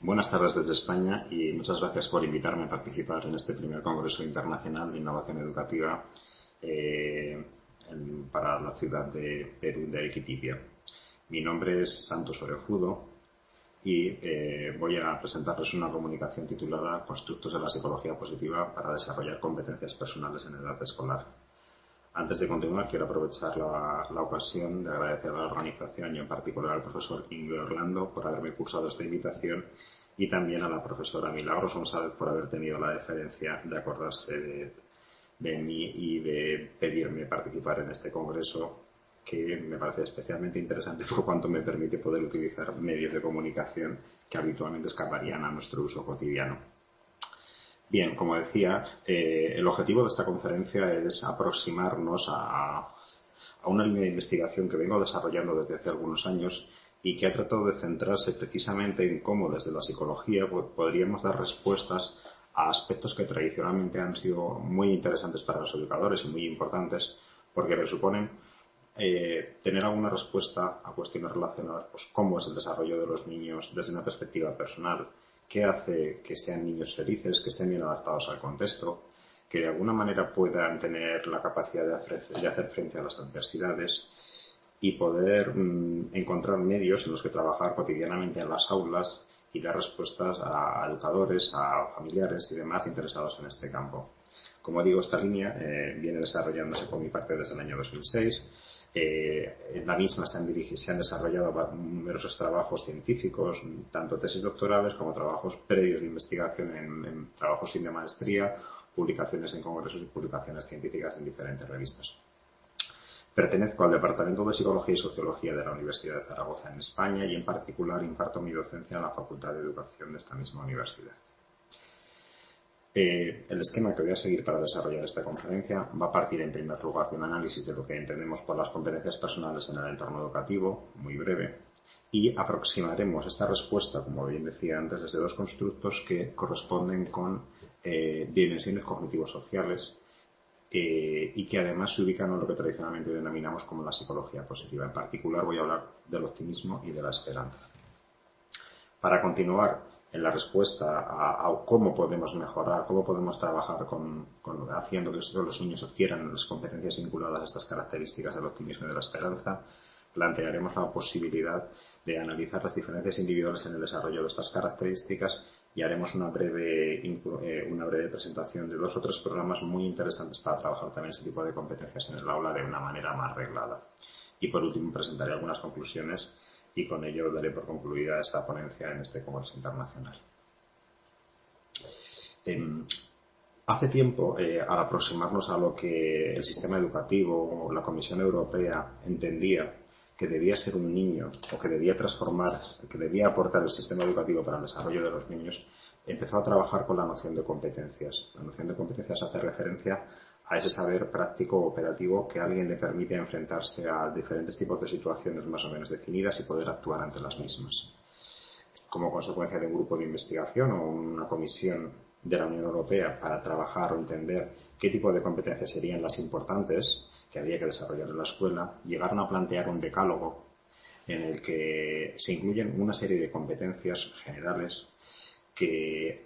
Buenas tardes desde España y muchas gracias por invitarme a participar en este primer Congreso Internacional de Innovación Educativa para la ciudad de Perú de Arequipa. Mi nombre es Santos Orejudo y voy a presentarles una comunicación titulada Constructos de la psicología positiva para desarrollar competencias personales en edad escolar. Antes de continuar, quiero aprovechar la ocasión de agradecer a la organización y en particular al profesor Inge Orlando por haberme cursado esta invitación y también a la profesora Milagros González por haber tenido la deferencia de acordarse de mí y de pedirme participar en este congreso, que me parece especialmente interesante por cuanto me permite poder utilizar medios de comunicación que habitualmente escaparían a nuestro uso cotidiano. Bien, como decía, el objetivo de esta conferencia es aproximarnos a una línea de investigación que vengo desarrollando desde hace algunos años y que ha tratado de centrarse precisamente en cómo desde la psicología podríamos dar respuestas a aspectos que tradicionalmente han sido muy interesantes para los educadores y muy importantes porque presuponen tener alguna respuesta a cuestiones relacionadas con cómo es el desarrollo de los niños desde una perspectiva personal, qué hace que sean niños felices, que estén bien adaptados al contexto, que de alguna manera puedan tener la capacidad de hacer frente a las adversidades y poder encontrar medios en los que trabajar cotidianamente en las aulas y dar respuestas a educadores, a familiares y demás interesados en este campo. Como digo, esta línea viene desarrollándose por mi parte desde el año 2006. En la misma se han desarrollado numerosos trabajos científicos, tanto tesis doctorales como trabajos previos de investigación en trabajos fin de maestría, publicaciones en congresos y publicaciones científicas en diferentes revistas. Pertenezco al Departamento de Psicología y Sociología de la Universidad de Zaragoza en España y en particular imparto mi docencia en la Facultad de Educación de esta misma universidad. El esquema que voy a seguir para desarrollar esta conferencia va a partir en primer lugar de un análisis de lo que entendemos por las competencias personales en el entorno educativo, muy breve, y aproximaremos esta respuesta, como bien decía antes, desde dos constructos que corresponden con dimensiones cognitivo-sociales y que además se ubican en lo que tradicionalmente denominamos como la psicología positiva. En particular voy a hablar del optimismo y de la esperanza. Para continuar en la respuesta a cómo podemos mejorar, cómo podemos trabajar haciendo que los niños adquieran las competencias vinculadas a estas características del optimismo y de la esperanza, plantearemos la posibilidad de analizar las diferencias individuales en el desarrollo de estas características y haremos una breve presentación de 2 o 3 programas muy interesantes para trabajar también este tipo de competencias en el aula de una manera más reglada. Y por último presentaré algunas conclusiones y con ello daré por concluida esta ponencia en este Congreso Internacional. Hace tiempo, al aproximarnos a lo que el sistema educativo o la Comisión Europea entendía que debía ser un niño o que debía transformar, que debía aportar el sistema educativo para el desarrollo de los niños, empezó a trabajar con la noción de competencias. La noción de competencias hace referencia a ese saber práctico o operativo que a alguien le permite enfrentarse a diferentes tipos de situaciones más o menos definidas y poder actuar ante las mismas. Como consecuencia de un grupo de investigación o una comisión de la Unión Europea para trabajar o entender qué tipo de competencias serían las importantes que había que desarrollar en la escuela, llegaron a plantear un decálogo en el que se incluyen una serie de competencias generales que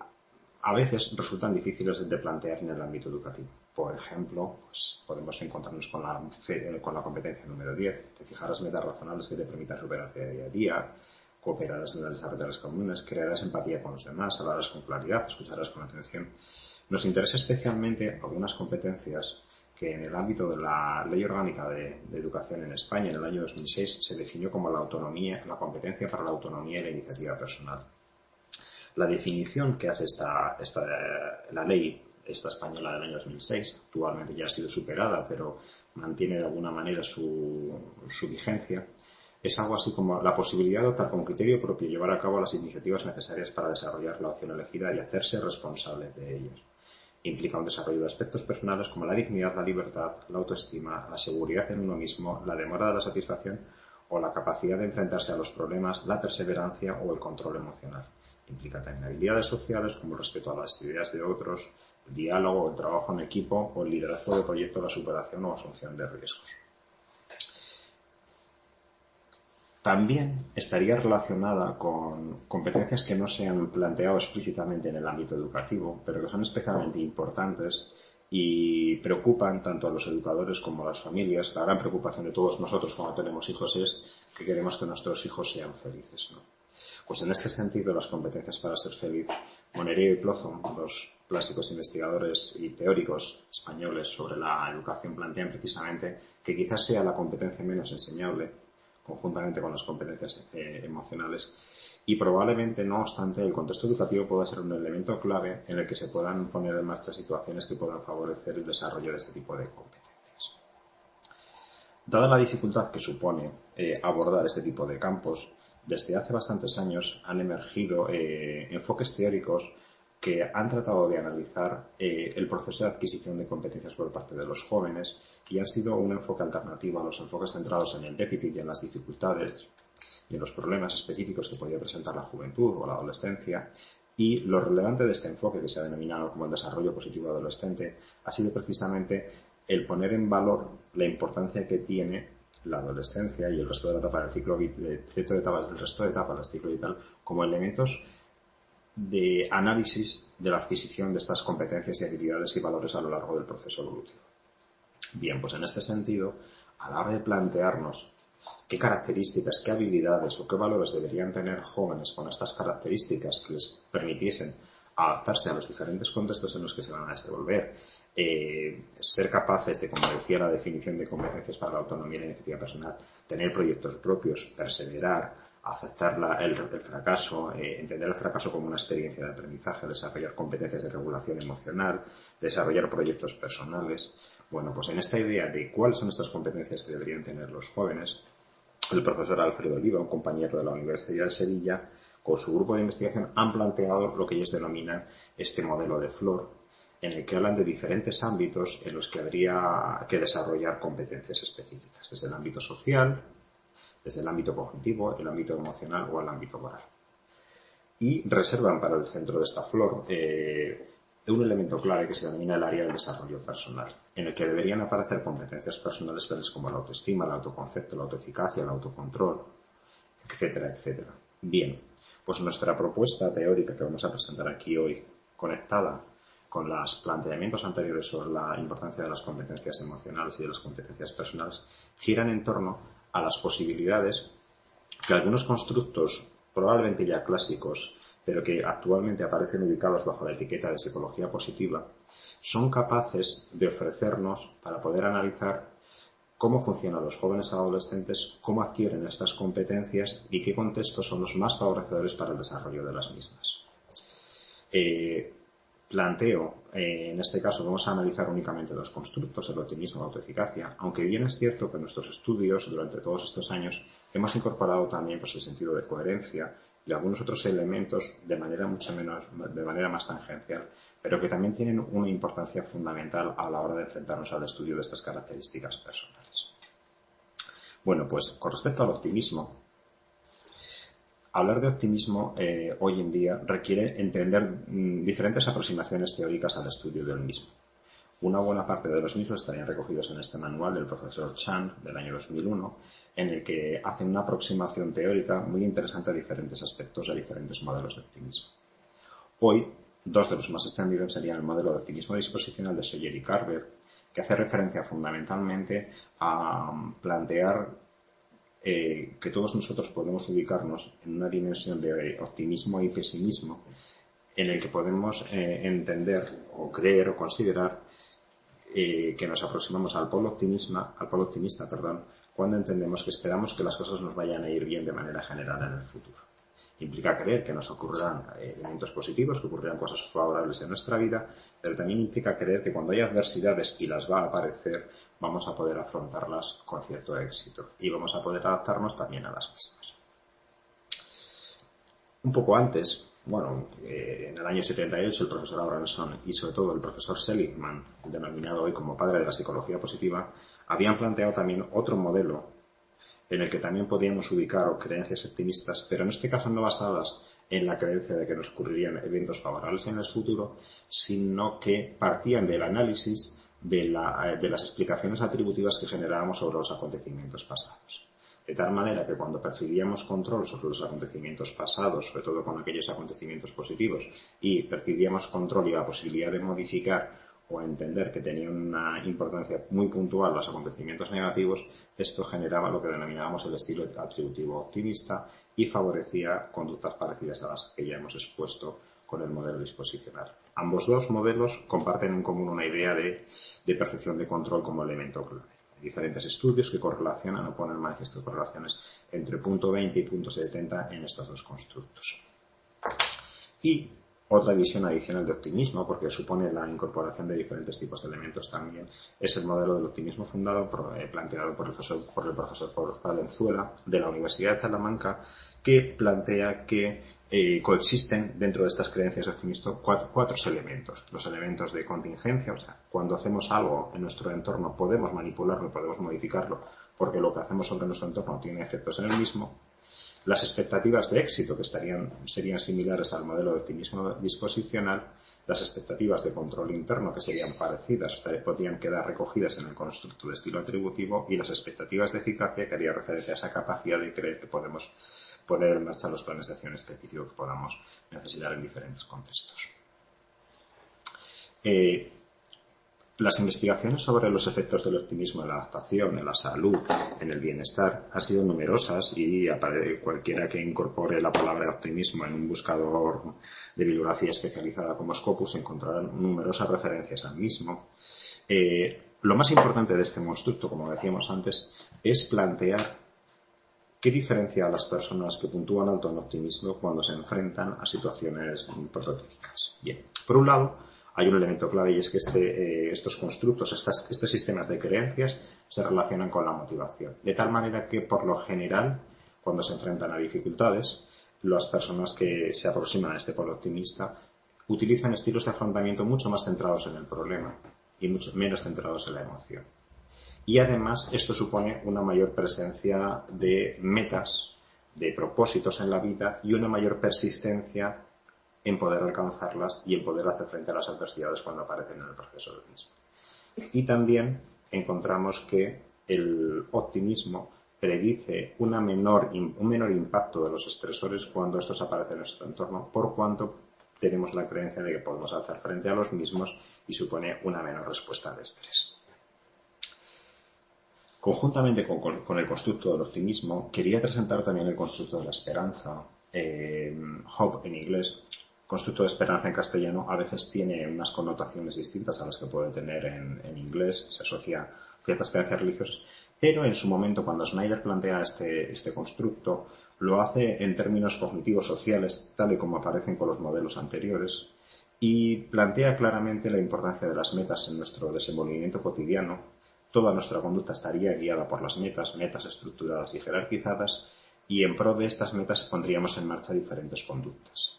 a veces resultan difíciles de plantear en el ámbito educativo. Por ejemplo, pues podemos encontrarnos con la competencia número 10. Te fijarás metas razonables que te permitan superarte día a día, cooperarás en el desarrollo de las comunes, crearás empatía con los demás, hablarás con claridad, escucharás con atención. Nos interesa especialmente algunas competencias que en el ámbito de la Ley Orgánica de Educación en España en el año 2006 se definió como la competencia para la autonomía y la iniciativa personal. La definición que hace la ley española del año 2006, actualmente ya ha sido superada, pero mantiene de alguna manera su vigencia, es algo así como la posibilidad de optar con criterio propio y llevar a cabo las iniciativas necesarias para desarrollar la opción elegida y hacerse responsable de ellas. Implica un desarrollo de aspectos personales como la dignidad, la libertad, la autoestima, la seguridad en uno mismo, la demora de la satisfacción o la capacidad de enfrentarse a los problemas, la perseverancia o el control emocional. Implica también habilidades sociales como el respeto a las ideas de otros, el diálogo, el trabajo en equipo o el liderazgo de proyectos, la superación o asunción de riesgos. También estaría relacionada con competencias que no se han planteado explícitamente en el ámbito educativo, pero que son especialmente importantes y preocupan tanto a los educadores como a las familias. La gran preocupación de todos nosotros cuando tenemos hijos es que queremos que nuestros hijos sean felices, ¿no? Pues en este sentido, las competencias para ser feliz, Monerío y Plozon, los clásicos investigadores y teóricos españoles sobre la educación, plantean precisamente que quizás sea la competencia menos enseñable, conjuntamente con las competencias emocionales, y probablemente, no obstante, el contexto educativo pueda ser un elemento clave en el que se puedan poner en marcha situaciones que puedan favorecer el desarrollo de este tipo de competencias. Dada la dificultad que supone abordar este tipo de campos, desde hace bastantes años han emergido enfoques teóricos que han tratado de analizar el proceso de adquisición de competencias por parte de los jóvenes y han sido un enfoque alternativo a los enfoques centrados en el déficit y en las dificultades y en los problemas específicos que podía presentar la juventud o la adolescencia. Y lo relevante de este enfoque, que se ha denominado como el desarrollo positivo adolescente, ha sido precisamente el poner en valor la importancia que tiene la adolescencia y el resto de la etapa del ciclo, el resto de etapas del ciclo vital como elementos de análisis de la adquisición de estas competencias y habilidades y valores a lo largo del proceso evolutivo. Bien, pues en este sentido, a la hora de plantearnos qué características, qué habilidades o qué valores deberían tener jóvenes con estas características que les permitiesen adaptarse a los diferentes contextos en los que se van a desenvolver, ser capaces de, como decía la definición de competencias para la autonomía y la iniciativa personal, tener proyectos propios, perseverar, aceptar el fracaso, entender el fracaso como una experiencia de aprendizaje, desarrollar competencias de regulación emocional, desarrollar proyectos personales. Bueno, pues en esta idea de cuáles son estas competencias que deberían tener los jóvenes, el profesor Alfredo Oliva, un compañero de la Universidad de Sevilla, con su grupo de investigación han planteado lo que ellos denominan este modelo de FLOR, en el que hablan de diferentes ámbitos en los que habría que desarrollar competencias específicas, desde el ámbito social, desde el ámbito cognitivo, el ámbito emocional o el ámbito moral. Y reservan para el centro de esta FLOR un elemento clave que se denomina el área del desarrollo personal, en el que deberían aparecer competencias personales tales como la autoestima, el autoconcepto, la autoeficacia, el autocontrol, etcétera, etcétera. Bien, pues nuestra propuesta teórica que vamos a presentar aquí hoy, conectada con los planteamientos anteriores sobre la importancia de las competencias emocionales y de las competencias personales, giran en torno a las posibilidades que algunos constructos, probablemente ya clásicos, pero que actualmente aparecen ubicados bajo la etiqueta de psicología positiva, son capaces de ofrecernos para poder analizar cómo funcionan los jóvenes adolescentes, cómo adquieren estas competencias y qué contextos son los más favorecedores para el desarrollo de las mismas. Planteo, en este caso vamos a analizar únicamente dos constructos, el optimismo y la autoeficacia, aunque bien es cierto que en nuestros estudios durante todos estos años hemos incorporado también pues, el sentido de coherencia y algunos otros elementos de manera más tangencial, pero que también tienen una importancia fundamental a la hora de enfrentarnos al estudio de estas características personales. Bueno, pues con respecto al optimismo, hablar de optimismo hoy en día requiere entender diferentes aproximaciones teóricas al estudio del mismo. Una buena parte de los mismos estarían recogidos en este manual del profesor Chan del año 2001, en el que hacen una aproximación teórica muy interesante a diferentes aspectos de diferentes modelos de optimismo. Hoy, dos de los más extendidos serían el modelo de optimismo disposicional de Sawyer y Carver, que hace referencia fundamentalmente a plantear que todos nosotros podemos ubicarnos en una dimensión de optimismo y pesimismo en el que podemos entender o creer o considerar que nos aproximamos al polo optimista, cuando entendemos que esperamos que las cosas nos vayan a ir bien de manera general en el futuro. Implica creer que nos ocurrirán elementos positivos, que ocurrirán cosas favorables en nuestra vida, pero también implica creer que cuando hay adversidades y las va a aparecer, vamos a poder afrontarlas con cierto éxito y vamos a poder adaptarnos también a las mismas. Un poco antes, en el año 78, el profesor Abramson y sobre todo el profesor Seligman, denominado hoy como padre de la psicología positiva, habían planteado también otro modelo en el que también podíamos ubicar creencias optimistas, pero en este caso no basadas en la creencia de que nos ocurrirían eventos favorables en el futuro, sino que partían del análisis de las explicaciones atributivas que generábamos sobre los acontecimientos pasados. de tal manera que cuando percibíamos control sobre los acontecimientos pasados, sobre todo con aquellos acontecimientos positivos, y percibíamos control y la posibilidad de modificar o entender que tenían una importancia muy puntual los acontecimientos negativos, esto generaba lo que denominábamos el estilo atributivo optimista y favorecía conductas parecidas a las que ya hemos expuesto con el modelo disposicional. Ambos dos modelos comparten en común una idea de percepción de control como elemento clave. Hay diferentes estudios que correlacionan o ponen manifiestas correlaciones entre punto 20 y punto 70 en estos dos constructos. Y otra visión adicional de optimismo, porque supone la incorporación de diferentes tipos de elementos también, es el modelo del optimismo planteado por el profesor Valenzuela de la Universidad de Salamanca, que plantea que coexisten dentro de estas creencias de optimismo cuatro elementos. Los elementos de contingencia, o sea, cuando hacemos algo en nuestro entorno podemos manipularlo, podemos modificarlo, porque lo que hacemos sobre nuestro entorno tiene efectos en el mismo. Las expectativas de éxito, que serían similares al modelo de optimismo disposicional, las expectativas de control interno, que serían parecidas, podrían quedar recogidas en el constructo de estilo atributivo, y las expectativas de eficacia, que haría referencia a esa capacidad de creer que podemos poner en marcha los planes de acción específicos que podamos necesitar en diferentes contextos. Las investigaciones sobre los efectos del optimismo en la adaptación, en la salud, en el bienestar, han sido numerosas, y cualquiera que incorpore la palabra optimismo en un buscador de bibliografía especializada como Scopus encontrará numerosas referencias al mismo. Lo más importante de este constructo, como decíamos antes, es plantear qué diferencia a las personas que puntúan alto en optimismo cuando se enfrentan a situaciones prototípicas. Bien, por un lado, hay un elemento clave, y es que estos constructos, estos sistemas de creencias se relacionan con la motivación. De tal manera que, por lo general, cuando se enfrentan a dificultades, las personas que se aproximan a este polo optimista utilizan estilos de afrontamiento mucho más centrados en el problema y mucho menos centrados en la emoción. Y además esto supone una mayor presencia de metas, de propósitos en la vida, y una mayor persistencia en poder alcanzarlas y en poder hacer frente a las adversidades cuando aparecen en el proceso del mismo. Y también encontramos que el optimismo predice un menor impacto de los estresores cuando estos aparecen en nuestro entorno, por cuanto tenemos la creencia de que podemos hacer frente a los mismos, y supone una menor respuesta de estrés. Conjuntamente con el constructo del optimismo, quería presentar también el constructo de la esperanza, hope en inglés. Constructo de esperanza en castellano a veces tiene unas connotaciones distintas a las que puede tener en inglés, se asocia a ciertas creencias religiosas, pero en su momento, cuando Snyder plantea este constructo, lo hace en términos cognitivos sociales, tal y como aparecen con los modelos anteriores, y plantea claramente la importancia de las metas en nuestro desenvolvimiento cotidiano. Toda nuestra conducta estaría guiada por las metas estructuradas y jerarquizadas, y en pro de estas metas pondríamos en marcha diferentes conductas.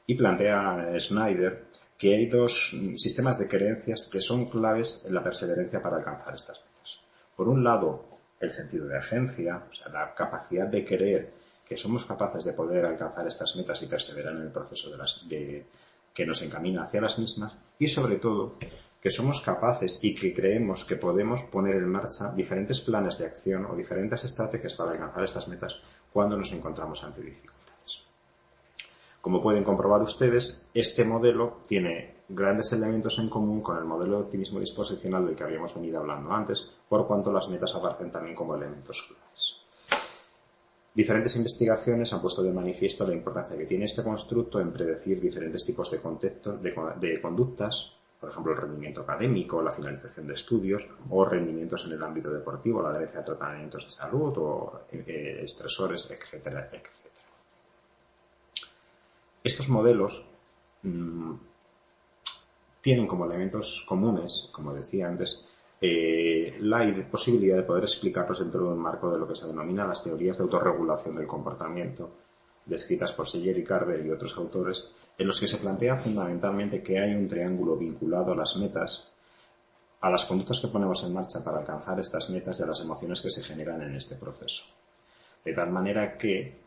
Y plantea Snyder que hay dos sistemas de creencias que son claves en la perseverancia para alcanzar estas metas. Por un lado, el sentido de agencia, o sea, la capacidad de creer que somos capaces de poder alcanzar estas metas y perseverar en el proceso que nos encamina hacia las mismas, y sobre todo que somos capaces y que creemos que podemos poner en marcha diferentes planes de acción o diferentes estrategias para alcanzar estas metas cuando nos encontramos ante dificultades. Como pueden comprobar ustedes, este modelo tiene grandes elementos en común con el modelo de optimismo disposicional del que habíamos venido hablando antes, por cuanto las metas aparecen también como elementos claves. Diferentes investigaciones han puesto de manifiesto la importancia que tiene este constructo en predecir diferentes tipos de conductas, por ejemplo, el rendimiento académico, la finalización de estudios, o rendimientos en el ámbito deportivo, la adherencia a tratamientos de salud o estresores, etcétera, etcétera. Estos modelos tienen como elementos comunes, como decía antes, la posibilidad de poder explicarlos dentro de un marco de lo que se denomina las teorías de autorregulación del comportamiento, descritas por Seller y Carver y otros autores, en los que se plantea fundamentalmente que hay un triángulo vinculado a las metas, a las conductas que ponemos en marcha para alcanzar estas metas y a las emociones que se generan en este proceso. De tal manera que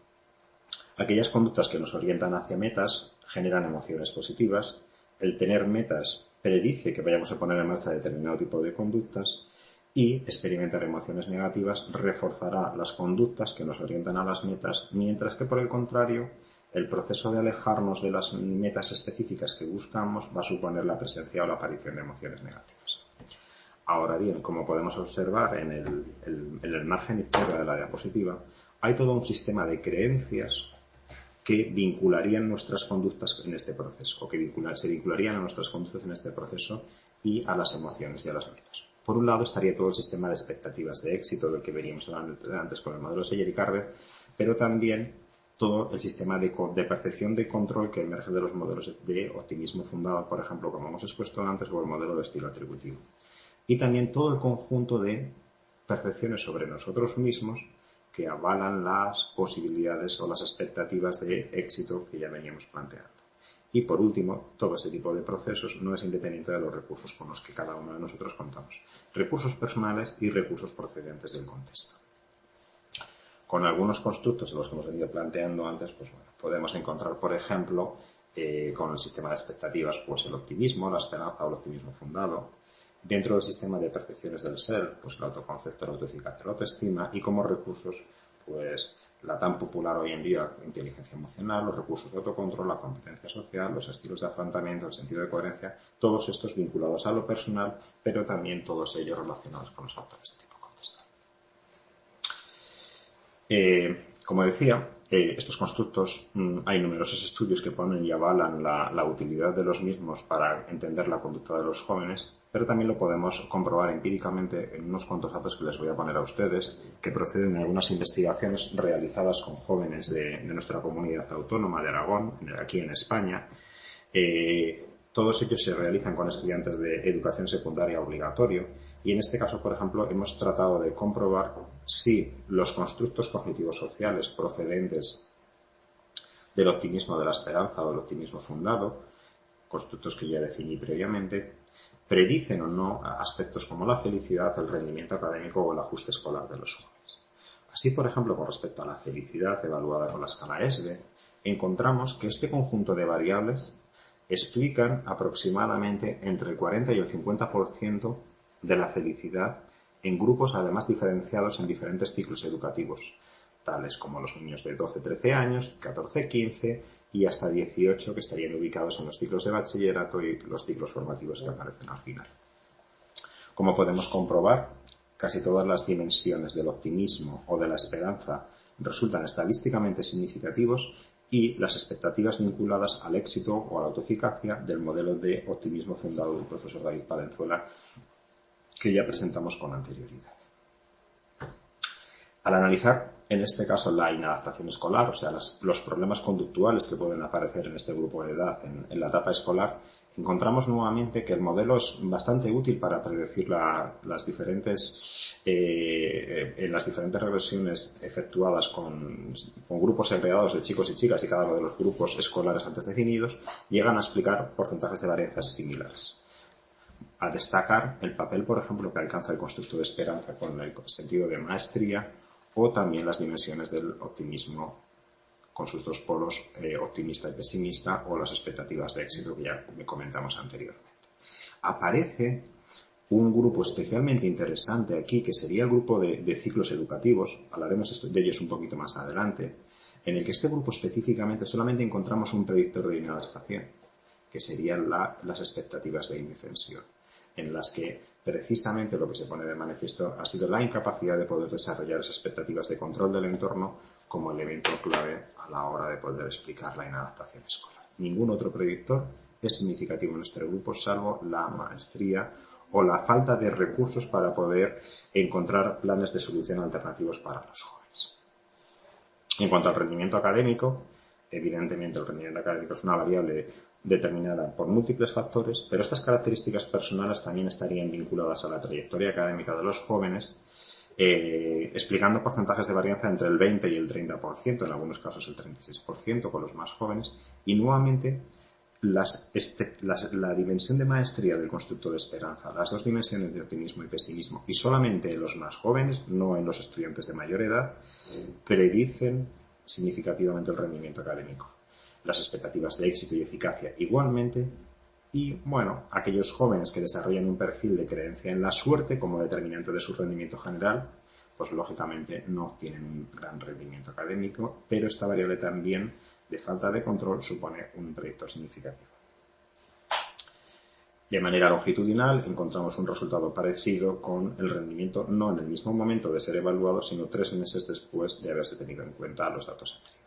aquellas conductas que nos orientan hacia metas generan emociones positivas. El tener metas predice que vayamos a poner en marcha determinado tipo de conductas, y experimentar emociones negativas reforzará las conductas que nos orientan a las metas, mientras que por el contrario, el proceso de alejarnos de las metas específicas que buscamos va a suponer la presencia o la aparición de emociones negativas. Ahora bien, como podemos observar en el margen izquierdo de la diapositiva, hay todo un sistema de creencias que vincularían nuestras conductas en este proceso, o que se vincularían a nuestras conductas en este proceso y a las emociones y a las metas. Por un lado estaría todo el sistema de expectativas de éxito del que veníamos antes con el modelo Seller y Carver, pero también todo el sistema de percepción de control que emerge de los modelos de optimismo fundado, por ejemplo, como hemos expuesto antes, o el modelo de estilo atributivo. Y también todo el conjunto de percepciones sobre nosotros mismos que avalan las posibilidades o las expectativas de éxito que ya veníamos planteando. Y por último, todo ese tipo de procesos no es independiente de los recursos con los que cada uno de nosotros contamos. Recursos personales y recursos procedentes del contexto. Con algunos constructos de los que hemos venido planteando antes, pues bueno, podemos encontrar, por ejemplo, con el sistema de expectativas, pues el optimismo, la esperanza o el optimismo fundado. Dentro del sistema de percepciones del ser, pues el autoconcepto, la autoeficacia, la autoestima, y como recursos, pues la tan popular hoy en día inteligencia emocional, los recursos de autocontrol, la competencia social, los estilos de afrontamiento, el sentido de coherencia, todos estos vinculados a lo personal, pero también todos ellos relacionados con los factores de tipo contextual. Como decía, estos constructos, hay numerosos estudios que ponen y avalan la utilidad de los mismos para entender la conducta de los jóvenes, pero también lo podemos comprobar empíricamente en unos cuantos datos que les voy a poner a ustedes, que proceden de algunas investigaciones realizadas con jóvenes de nuestra comunidad autónoma de Aragón, aquí en España. Todos ellos se realizan con estudiantes de educación secundaria obligatorio y en este caso, por ejemplo, hemos tratado de comprobar si los constructos cognitivos sociales procedentes del optimismo de la esperanza o del optimismo fundado, constructos que ya definí previamente, predicen o no aspectos como la felicidad, el rendimiento académico o el ajuste escolar de los jóvenes. Así, por ejemplo, con respecto a la felicidad evaluada con la escala ESBE, encontramos que este conjunto de variables explican aproximadamente entre el 40 y el 50% de la felicidad en grupos además diferenciados en diferentes ciclos educativos, tales como los niños de 12-13 años, 14-15 y hasta 18 que estarían ubicados en los ciclos de bachillerato y los ciclos formativos que aparecen al final. Como podemos comprobar, casi todas las dimensiones del optimismo o de la esperanza resultan estadísticamente significativos y las expectativas vinculadas al éxito o a la autoeficacia del modelo de optimismo fundado del profesor David Palenzuela, que ya presentamos con anterioridad. Al analizar, en este caso, la inadaptación escolar, o sea, los problemas conductuales que pueden aparecer en este grupo de edad en la etapa escolar, encontramos nuevamente que el modelo es bastante útil para predecir en las diferentes regresiones efectuadas con grupos segregados de chicos y chicas y cada uno de los grupos escolares antes definidos, llegan a explicar porcentajes de varianzas similares. A destacar el papel, por ejemplo, que alcanza el constructo de esperanza con el sentido de maestría o también las dimensiones del optimismo con sus dos polos, optimista y pesimista, o las expectativas de éxito que ya comentamos anteriormente. Aparece un grupo especialmente interesante aquí, que sería el grupo de ciclos educativos, hablaremos de ellos un poquito más adelante, en el que este grupo específicamente solamente encontramos un predictor de inadaptación, que serían las expectativas de indefensión, en las que precisamente lo que se pone de manifiesto ha sido la incapacidad de poder desarrollar esas expectativas de control del entorno como elemento clave a la hora de poder explicar la inadaptación escolar. Ningún otro predictor es significativo en este grupo, salvo la maestría o la falta de recursos para poder encontrar planes de solución alternativos para los jóvenes. En cuanto al rendimiento académico, evidentemente el rendimiento académico es una variable determinada por múltiples factores, pero estas características personales también estarían vinculadas a la trayectoria académica de los jóvenes, explicando porcentajes de varianza entre el 20 y el 30%, en algunos casos el 36% con los más jóvenes, y nuevamente la dimensión de maestría del constructo de esperanza, las dos dimensiones de optimismo y pesimismo, y solamente en los más jóvenes, no en los estudiantes de mayor edad, predicen significativamente el rendimiento académico. Las expectativas de éxito y eficacia igualmente, Y, bueno, aquellos jóvenes que desarrollan un perfil de creencia en la suerte como determinante de su rendimiento general, pues lógicamente no tienen un gran rendimiento académico, pero esta variable también de falta de control supone un predictor significativo. De manera longitudinal encontramos un resultado parecido con el rendimiento no en el mismo momento de ser evaluado, sino 3 meses después de haberse tenido en cuenta los datos anteriores.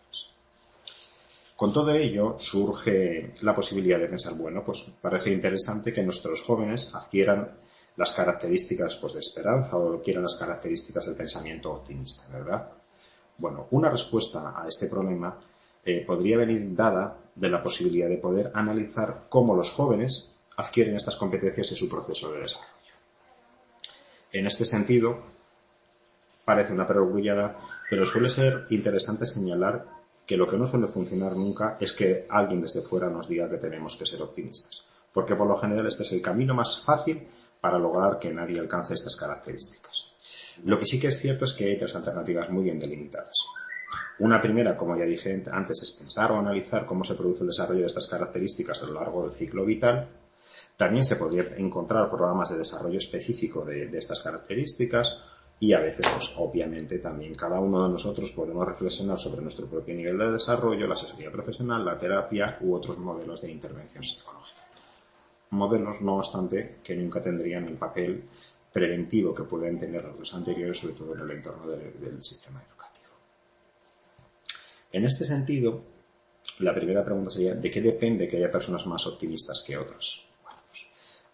Con todo ello surge la posibilidad de pensar, bueno, pues parece interesante que nuestros jóvenes adquieran las características pues, de esperanza o adquieran las características del pensamiento optimista, ¿verdad? Bueno, una respuesta a este problema podría venir dada de la posibilidad de poder analizar cómo los jóvenes adquieren estas competencias en su proceso de desarrollo. En este sentido, parece una perogrullada, pero suele ser interesante señalar que lo que no suele funcionar nunca es que alguien desde fuera nos diga que tenemos que ser optimistas, porque por lo general este es el camino más fácil para lograr que nadie alcance estas características. Lo que sí que es cierto es que hay 3 alternativas muy bien delimitadas. Una primera, como ya dije antes, es pensar o analizar cómo se produce el desarrollo de estas características a lo largo del ciclo vital. También se podría encontrar programas de desarrollo específico de estas características y a veces, pues, obviamente, también cada uno de nosotros podemos reflexionar sobre nuestro propio nivel de desarrollo, la asesoría profesional, la terapia u otros modelos de intervención psicológica. Modelos, no obstante, que nunca tendrían el papel preventivo que pueden tener los dos anteriores, sobre todo en el entorno del sistema educativo. En este sentido, la primera pregunta sería, ¿de qué depende que haya personas más optimistas que otras?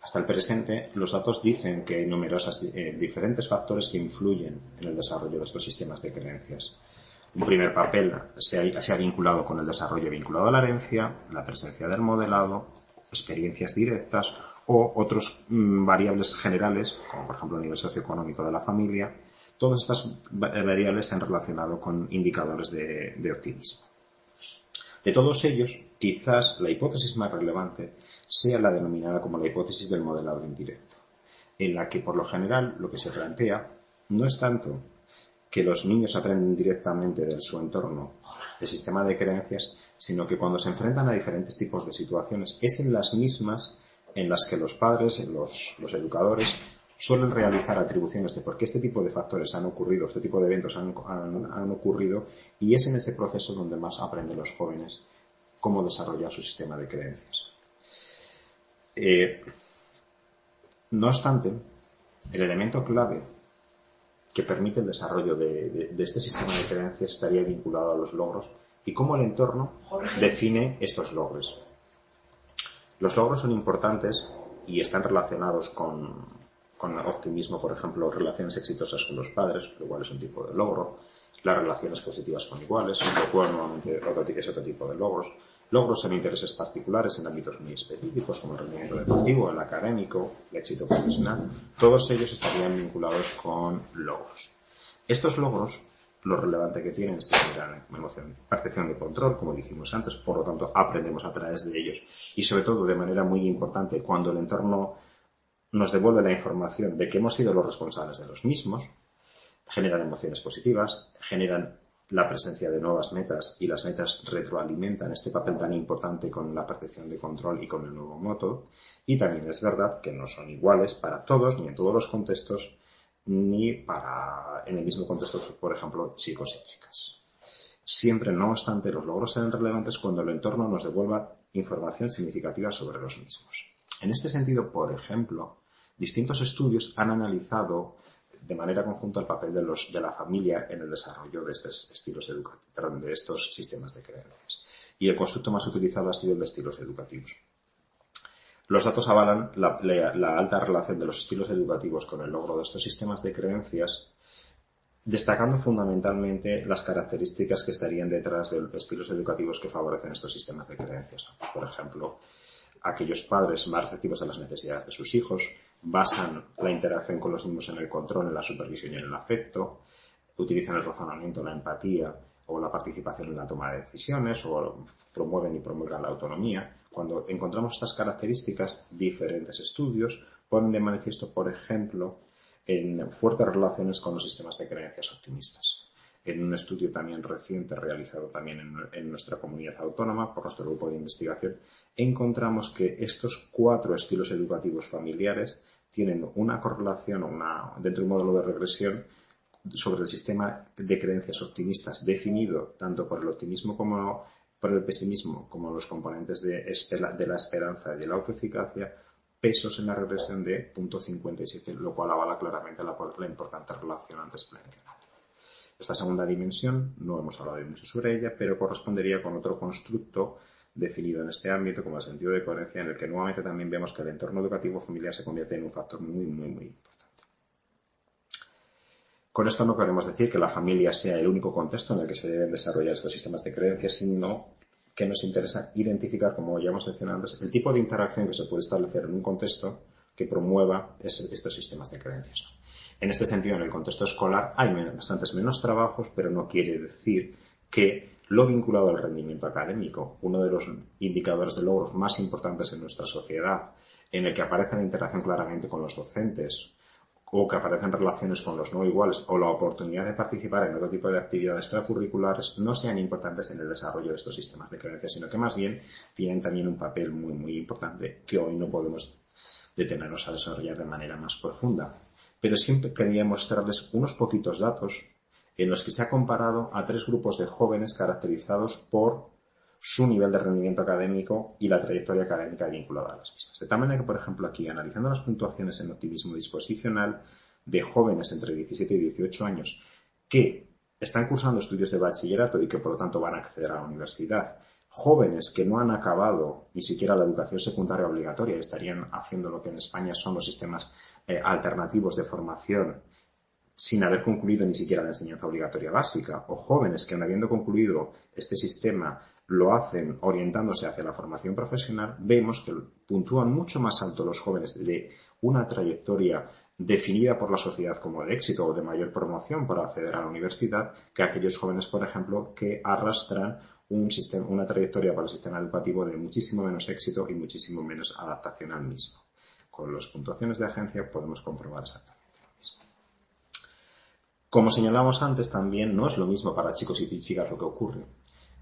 Hasta el presente, los datos dicen que hay numerosos diferentes factores que influyen en el desarrollo de estos sistemas de creencias. Un primer papel se ha vinculado con el desarrollo vinculado a la herencia, la presencia del modelado, experiencias directas o otras variables generales, como por ejemplo el nivel socioeconómico de la familia. Todas estas variables se han relacionado con indicadores de optimismo. De todos ellos, quizás la hipótesis más relevante sea la denominada como la hipótesis del modelado indirecto, en la que por lo general lo que se plantea no es tanto que los niños aprenden directamente de su entorno, el sistema de creencias, sino que cuando se enfrentan a diferentes tipos de situaciones es en las mismas en las que los padres, los educadores, suelen realizar atribuciones de por qué este tipo de factores han ocurrido, este tipo de eventos han ocurrido, y es en ese proceso donde más aprenden los jóvenes cómo desarrollar su sistema de creencias. No obstante, el elemento clave que permite el desarrollo de este sistema de creencias estaría vinculado a los logros y cómo el entorno define estos logros. Los logros son importantes y están relacionados con optimismo, por ejemplo, relaciones exitosas con los padres, lo cual es un tipo de logro, las relaciones positivas con iguales, lo cual normalmente es otro tipo de logros, logros en intereses particulares en ámbitos muy específicos como el rendimiento deportivo, el académico, el éxito profesional, todos ellos estarían vinculados con logros. Estos logros, lo relevante que tienen es que generan percepción de control, como dijimos antes, por lo tanto aprendemos a través de ellos y sobre todo de manera muy importante cuando el entorno nos devuelve la información de que hemos sido los responsables de los mismos, generan emociones positivas, generan la presencia de nuevas metas y las metas retroalimentan este papel tan importante con la percepción de control y con el nuevo moto. Y también es verdad que no son iguales para todos ni en todos los contextos ni en el mismo contexto, por ejemplo, chicos y chicas. Siempre, no obstante, los logros serán relevantes cuando el entorno nos devuelva información significativa sobre los mismos. En este sentido, por ejemplo, distintos estudios han analizado de manera conjunta el papel de la familia en el desarrollo de estos estilos educativos, de estos sistemas de creencias. Y el constructo más utilizado ha sido el de estilos educativos. Los datos avalan la alta relación de los estilos educativos con el logro de estos sistemas de creencias, destacando fundamentalmente las características que estarían detrás de estilos educativos que favorecen estos sistemas de creencias. Por ejemplo, aquellos padres más receptivos a las necesidades de sus hijos basan la interacción con los mismos en el control, en la supervisión y en el afecto, utilizan el razonamiento, la empatía o la participación en la toma de decisiones o promueven y promulgan la autonomía. Cuando encontramos estas características, diferentes estudios ponen de manifiesto, por ejemplo, en fuertes relaciones con los sistemas de creencias optimistas. en un estudio también reciente realizado también en nuestra comunidad autónoma por nuestro grupo de investigación, encontramos que estos 4 estilos educativos familiares tienen una correlación dentro de un modelo de regresión sobre el sistema de creencias optimistas definido tanto por el optimismo como por el pesimismo, como los componentes de la esperanza y de la autoeficacia, pesos en la regresión de 0,57, lo cual avala claramente la importante relación antes mencionada. Esta segunda dimensión, no hemos hablado mucho sobre ella, pero correspondería con otro constructo definido en este ámbito como el sentido de coherencia, en el que nuevamente también vemos que el entorno educativo familiar se convierte en un factor muy importante. Con esto no queremos decir que la familia sea el único contexto en el que se deben desarrollar estos sistemas de creencias, sino que nos interesa identificar, como ya hemos mencionado antes, el tipo de interacción que se puede establecer en un contexto que promueva estos sistemas de creencias. En este sentido, en el contexto escolar hay bastantes menos trabajos, pero no quiere decir que lo vinculado al rendimiento académico, uno de los indicadores de logros más importantes en nuestra sociedad, en el que aparece la interacción claramente con los docentes, o que aparecen relaciones con los no iguales, o la oportunidad de participar en otro tipo de actividades extracurriculares, no sean importantes en el desarrollo de estos sistemas de creencias, sino que más bien tienen también un papel muy importante que hoy no podemos detenernos a desarrollar de manera más profunda. Pero siempre quería mostrarles unos poquitos datos en los que se ha comparado a 3 grupos de jóvenes caracterizados por su nivel de rendimiento académico y la trayectoria académica vinculada a las mismas. De tal manera que, por ejemplo, aquí, analizando las puntuaciones en optimismo disposicional de jóvenes entre 17 y 18 años que están cursando estudios de bachillerato y que, por lo tanto, van a acceder a la universidad, jóvenes que no han acabado ni siquiera la educación secundaria obligatoria y estarían haciendo lo que en España son los sistemas alternativos de formación sin haber concluido ni siquiera la enseñanza obligatoria básica, o jóvenes que, aun habiendo concluido este sistema, lo hacen orientándose hacia la formación profesional, vemos que puntúan mucho más alto los jóvenes de una trayectoria definida por la sociedad como de éxito o de mayor promoción para acceder a la universidad que aquellos jóvenes, por ejemplo, que arrastran una trayectoria para el sistema educativo de muchísimo menos éxito y muchísimo menos adaptación al mismo. Con las puntuaciones de agencia podemos comprobar exactamente lo mismo. Como señalamos antes, también no es lo mismo para chicos y chicas lo que ocurre.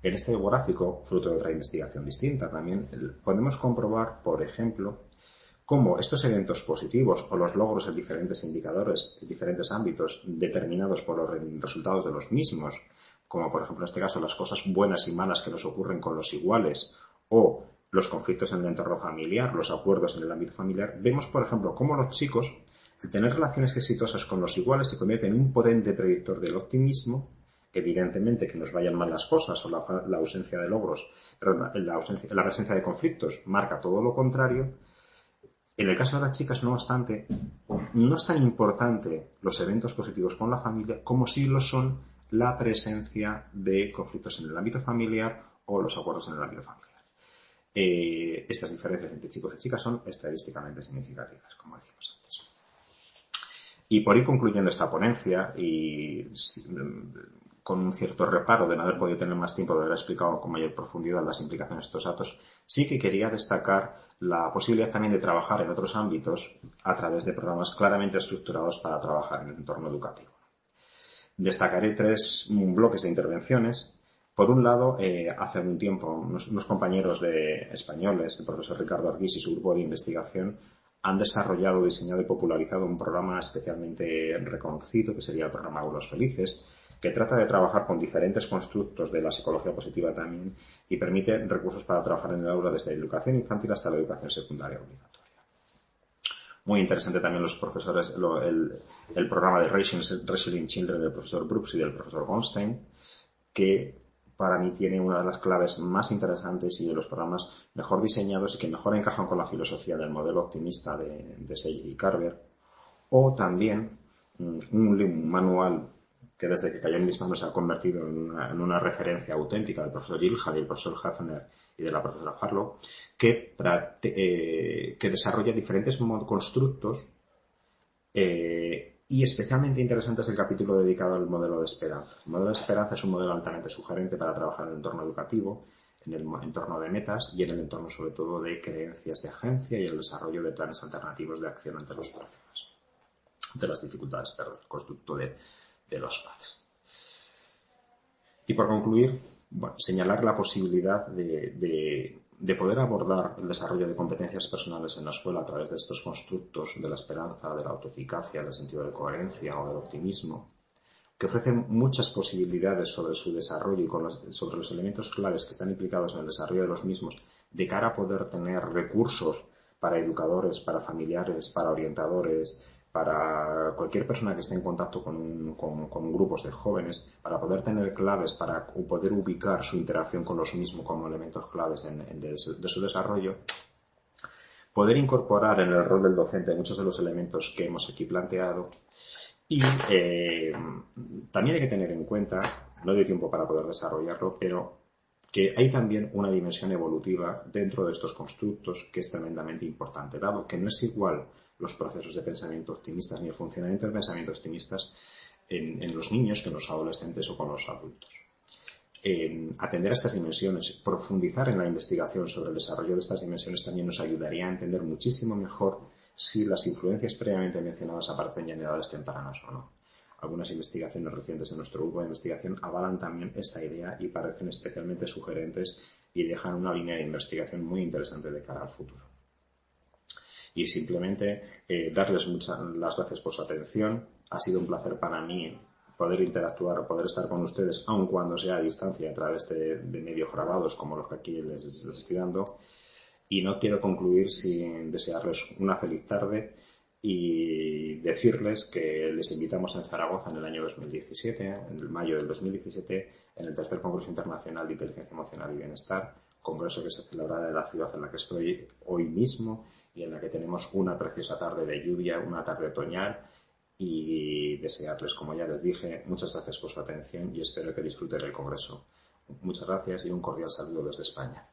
En este gráfico, fruto de otra investigación distinta, también podemos comprobar, por ejemplo, cómo estos eventos positivos o los logros en diferentes indicadores, en diferentes ámbitos, determinados por los resultados de los mismos, como por ejemplo en este caso las cosas buenas y malas que nos ocurren con los iguales o los conflictos en el entorno familiar, los acuerdos en el ámbito familiar, vemos, por ejemplo, cómo los chicos, al tener relaciones exitosas con los iguales, se convierten en un potente predictor del optimismo. Evidentemente que nos vayan mal las cosas o la ausencia de logros, perdón, la presencia de conflictos marca todo lo contrario. En el caso de las chicas, no obstante, no es tan importante los eventos positivos con la familia como sí lo son la presencia de conflictos en el ámbito familiar o los acuerdos en el ámbito familiar. Estas diferencias entre chicos y chicas son estadísticamente significativas, como decíamos antes. Y por ir concluyendo esta ponencia y con un cierto reparo de no haber podido tener más tiempo de haber explicado con mayor profundidad las implicaciones de estos datos, sí que quería destacar la posibilidad también de trabajar en otros ámbitos a través de programas claramente estructurados para trabajar en el entorno educativo. Destacaré 3 bloques de intervenciones. Por un lado, hace un tiempo, unos compañeros españoles, el profesor Ricardo Arguís y su grupo de investigación, han desarrollado, diseñado y popularizado un programa especialmente reconocido, que sería el programa Aulas Felices, que trata de trabajar con diferentes constructos de la psicología positiva también y permite recursos para trabajar en el aula desde la educación infantil hasta la educación secundaria obligatoria. Muy interesante también los profesores, el programa de Resilient Children del profesor Brooks y del profesor Goldstein, que para mí tiene una de las claves más interesantes y de los programas mejor diseñados y que mejor encajan con la filosofía del modelo optimista de Seyler y Carver. O también un manual que desde que cayó en mis manos se ha convertido en una referencia auténtica del profesor Gilhard y del profesor Hafner y de la profesora Harlow, que desarrolla diferentes constructos y especialmente interesante es el capítulo dedicado al modelo de esperanza. El modelo de esperanza es un modelo altamente sugerente para trabajar en el entorno educativo, en el entorno de metas y en el entorno sobre todo de creencias de agencia y el desarrollo de planes alternativos de acción ante los problemas, ante las dificultades, el constructo de los PADs. Y por concluir, bueno, señalar la posibilidad de poder abordar el desarrollo de competencias personales en la escuela a través de estos constructos de la esperanza, de la autoeficacia, del sentido de coherencia o del optimismo, que ofrecen muchas posibilidades sobre su desarrollo y sobre los elementos claves que están implicados en el desarrollo de los mismos, de cara a poder tener recursos para educadores, para familiares, para orientadores, para cualquier persona que esté en contacto con grupos de jóvenes, para poder tener claves, para poder ubicar su interacción con los mismos como elementos claves de su desarrollo, poder incorporar en el rol del docente muchos de los elementos que hemos aquí planteado. Y también hay que tener en cuenta, no doy tiempo para poder desarrollarlo, pero que hay también una dimensión evolutiva dentro de estos constructos que es tremendamente importante, dado que no es igual los procesos de pensamiento optimistas ni el funcionamiento del pensamiento optimistas en los niños que en los adolescentes o con los adultos. Atender a estas dimensiones, profundizar en la investigación sobre el desarrollo de estas dimensiones también nos ayudaría a entender muchísimo mejor si las influencias previamente mencionadas aparecen ya en edades tempranas o no. Algunas investigaciones recientes en nuestro grupo de investigación avalan también esta idea y parecen especialmente sugerentes y dejan una línea de investigación muy interesante de cara al futuro. Y simplemente darles las gracias por su atención. Ha sido un placer para mí poder interactuar, poder estar con ustedes, aun cuando sea a distancia, a través de medios grabados como los que aquí les estoy dando. Y no quiero concluir sin desearles una feliz tarde y decirles que les invitamos en Zaragoza en el año 2017, en el mayo del 2017, en el tercer Congreso Internacional de Inteligencia Emocional y Bienestar, congreso que se celebrará en la ciudad en la que estoy hoy mismo y en la que tenemos una preciosa tarde de lluvia, una tarde otoñal, y desearles, como ya les dije, muchas gracias por su atención y espero que disfruten el congreso. Muchas gracias y un cordial saludo desde España.